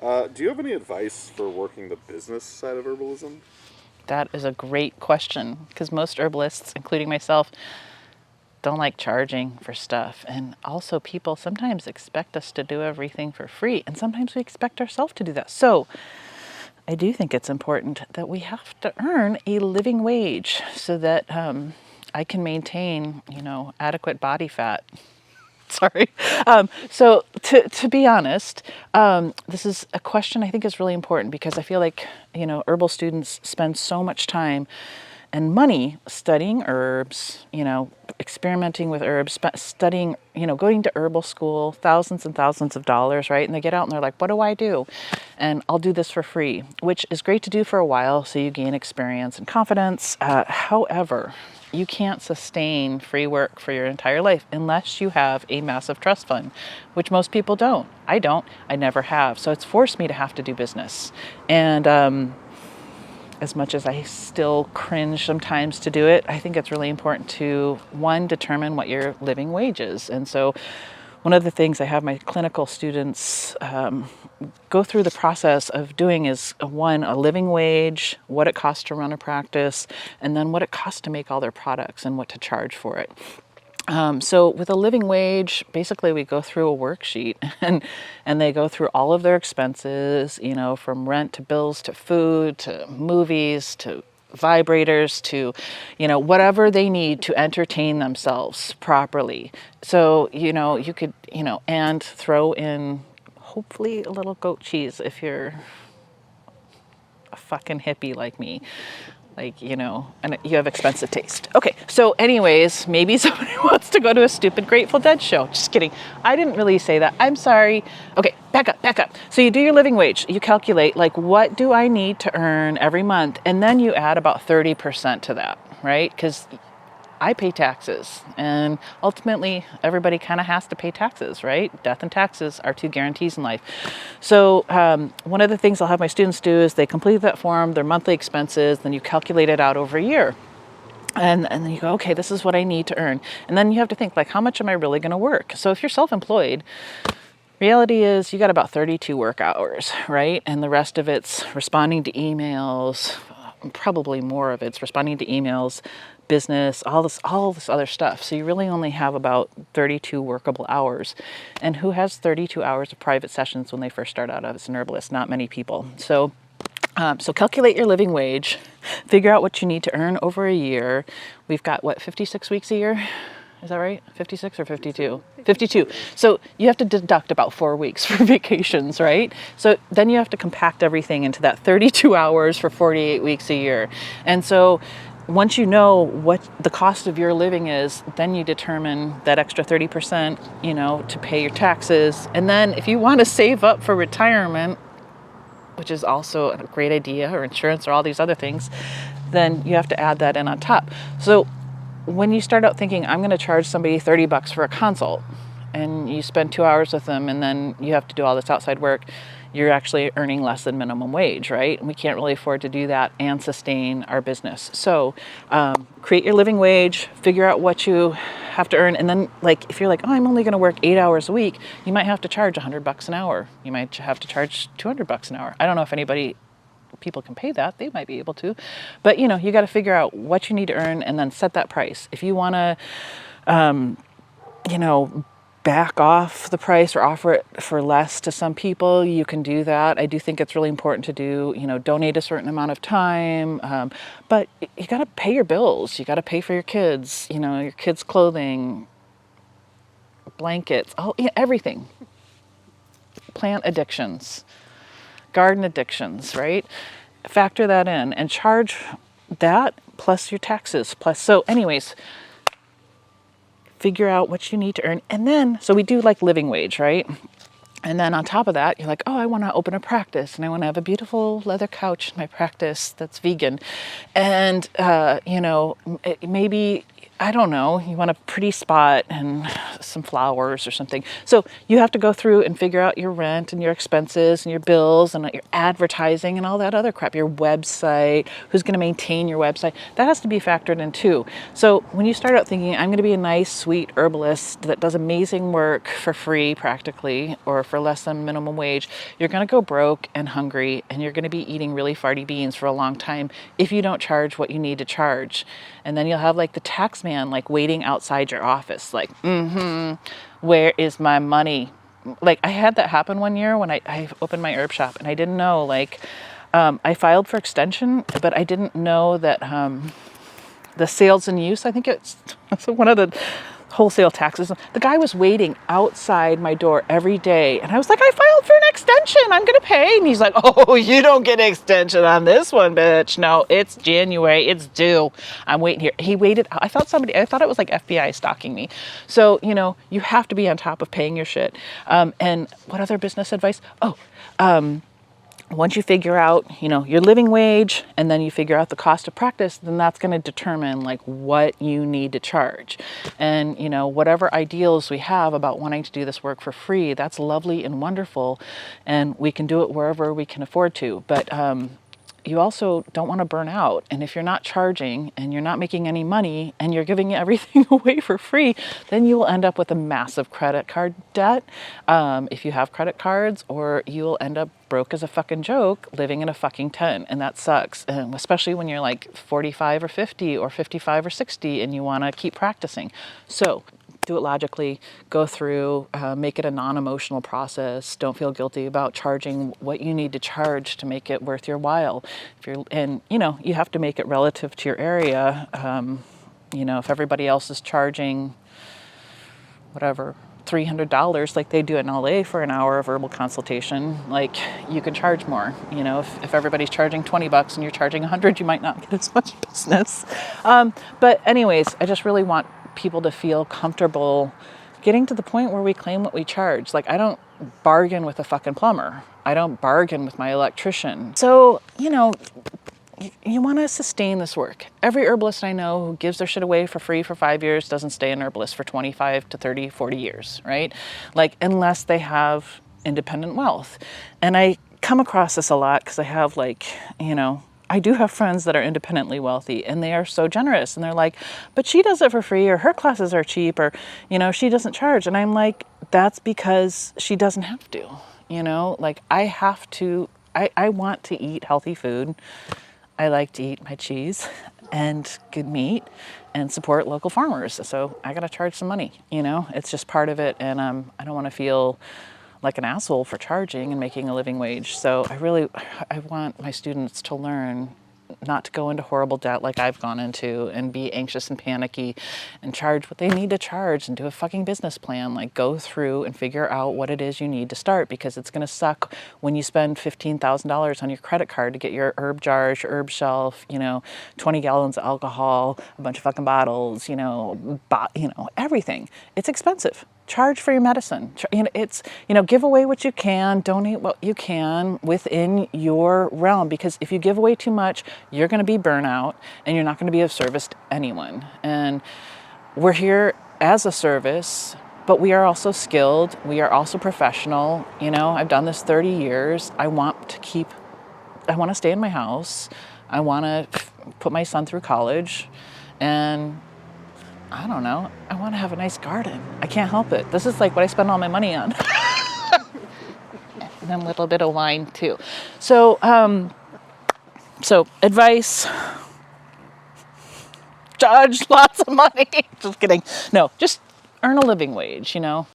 Do you have any advice for working the business side of herbalism? That is a great question, because most herbalists, including myself, don't like charging for stuff. And also people sometimes expect us to do everything for free, and sometimes we expect ourselves to do that. So I do think it's important that we have to earn a living wage so that I can maintain, adequate body fat. Sorry. So to be honest, this is a question I think is really important, because I feel like, herbal students spend so much time and money studying herbs, experimenting with herbs, studying, going to herbal school, thousands and thousands of dollars, right? And they get out and they're like, what do I do? And I'll do this for free, which is great to do for a while so you gain experience and confidence. However, you can't sustain free work for your entire life unless you have a massive trust fund, which most people don't. I don't. I never have. So it's forced me to have to do business. And as much as I still cringe sometimes to do it, I think it's really important to, one, determine what your living wage is. And so one of the things I have my clinical students go through the process of doing is, one, a living wage, what it costs to run a practice, and then what it costs to make all their products and what to charge for it. So with a living wage, basically we go through a worksheet and they go through all of their expenses, from rent to bills to food to movies to vibrators to, whatever they need to entertain themselves properly. So, you could, and throw in hopefully a little goat cheese if you're a fucking hippie like me. And you have expensive taste. Okay, so anyways, maybe somebody wants to go to a stupid Grateful Dead show. Just kidding. I didn't really say that. I'm sorry. Okay, back up. So you do your living wage. You calculate, what do I need to earn every month? And then you add about 30% to that, right? Because I pay taxes, and ultimately everybody kind of has to pay taxes, right? Death and taxes are two guarantees in life. So one of the things I'll have my students do is they complete that form, their monthly expenses, then you calculate it out over a year. And then you go, okay, this is what I need to earn. And then you have to think, how much am I really going to work? So if you're self-employed, reality is you got about 32 work hours, right? And the rest of it's responding to emails, probably more of it's responding to emails, business, all this other stuff. So you really only have about 32 workable hours. And who has 32 hours of private sessions when they first start out as an herbalist? Not many people. So calculate your living wage, figure out what you need to earn over a year. We've got 56 weeks a year? Is that right? 56 or 52? 52. So you have to deduct about 4 weeks for vacations, right? So then you have to compact everything into that 32 hours for 48 weeks a year. And so once you know what the cost of your living is, then you determine that extra 30%, to pay your taxes. And then if you want to save up for retirement, which is also a great idea, or insurance or all these other things, then you have to add that in on top. So when you start out thinking, I'm going to charge somebody $30 for a consult, and you spend 2 hours with them, and then you have to do all this outside work, you're actually earning less than minimum wage, right? And we can't really afford to do that and sustain our business. So create your living wage, figure out what you have to earn. And then if you're like, oh, I'm only going to work 8 hours a week, you might have to charge $100 an hour. You might have to charge $200 an hour. I don't know if people can pay that. They might be able to. But, you got to figure out what you need to earn and then set that price. If you want to, back off the price or offer it for less to some people, you can do that. I do think it's really important to do, donate a certain amount of time. But you got to pay your bills. You got to pay for your kids, your kids' clothing, blankets, everything. Plant addictions, garden addictions, right? Factor that in and charge that plus your taxes so anyways, figure out what you need to earn. And then, so we do living wage, right? And then on top of that, you're like, oh, I want to open a practice and I want to have a beautiful leather couch in my practice that's vegan. And, maybe I don't know, you want a pretty spot and some flowers or something. So you have to go through and figure out your rent and your expenses and your bills and your advertising and all that other crap, your website, who's going to maintain your website. That has to be factored in too. So when you start out thinking, I'm going to be a nice, sweet herbalist that does amazing work for free practically, or for less than minimum wage, you're going to go broke and hungry, and you're going to be eating really farty beans for a long time if you don't charge what you need to charge. And then you'll have like the tax man like waiting outside your office like, where is my money? Like I had that happen one year when I opened my herb shop, and I didn't know, like I filed for extension, but I didn't know that the sales and use, I think it's one of the wholesale taxes. The guy was waiting outside my door every day, and I was like, I filed for an extension, I'm gonna pay. And he's like, oh, you don't get an extension on this one, bitch. No, it's January, it's due. I'm waiting here. He waited. I thought it was like FBI stalking me. So, you know, you have to be on top of paying your shit. And what other business advice? Once you figure out, you know, your living wage, and then you figure out the cost of practice, then that's going to determine like what you need to charge. And, you know, whatever ideals we have about wanting to do this work for free, that's lovely and wonderful. And we can do it wherever we can afford to. But you also don't want to burn out. And if you're not charging and you're not making any money and you're giving everything away for free, then you will end up with a massive credit card debt if you have credit cards, or you will end up broke as a fucking joke living in a fucking tent, and that sucks. And especially when you're like 45 or 50 or 55 or 60 and you want to keep practicing. So do it logically, go through, make it a non-emotional process. Don't feel guilty about charging what you need to charge to make it worth your while. And you know, you have to make it relative to your area. You know, if everybody else is charging whatever, $300 like they do in LA for an hour of herbal consultation, like you can charge more. You know, if everybody's charging $20 and you're charging 100, you might not get as much business. But anyways, I just really want people to feel comfortable getting to the point where we claim what we charge. Like I don't bargain with a fucking plumber. I don't bargain with my electrician. So, you know, you want to sustain this work. Every herbalist I know who gives their shit away for free for 5 years doesn't stay an herbalist for 25 to 30, 40 years, right? Like unless they have independent wealth. And I come across this a lot because I have like, you know, I do have friends that are independently wealthy, and they are so generous, and they're like, but she does it for free, or her classes are cheap, or, you know, she doesn't charge. And I'm like, that's because she doesn't have to, you know, like I have to, I want to eat healthy food. I like to eat my cheese and good meat and support local farmers. So I got to charge some money, you know, it's just part of it. And I don't want to feel like an asshole for charging and making a living wage. So I want my students to learn not to go into horrible debt like I've gone into and be anxious and panicky and charge what they need to charge and do a fucking business plan. Like go through and figure out what it is you need to start, because it's going to suck when you spend $15,000 on your credit card to get your herb jars, your herb shelf, you know, 20 gallons of alcohol, a bunch of fucking bottles, you know, everything. It's expensive. Charge for your medicine. You know, it's, you know, give away what you can, donate what you can within your realm, because if you give away too much, you're going to be burnout and you're not going to be of service to anyone. And we're here as a service, but we are also skilled. We are also professional. You know, I've done this 30 years. I want to stay in my house. I want to put my son through college, and I don't know, I want to have a nice garden. I can't help it. This is like what I spend all my money on. And then a little bit of wine too. So, advice, charge lots of money. Just kidding. No, just earn a living wage, you know.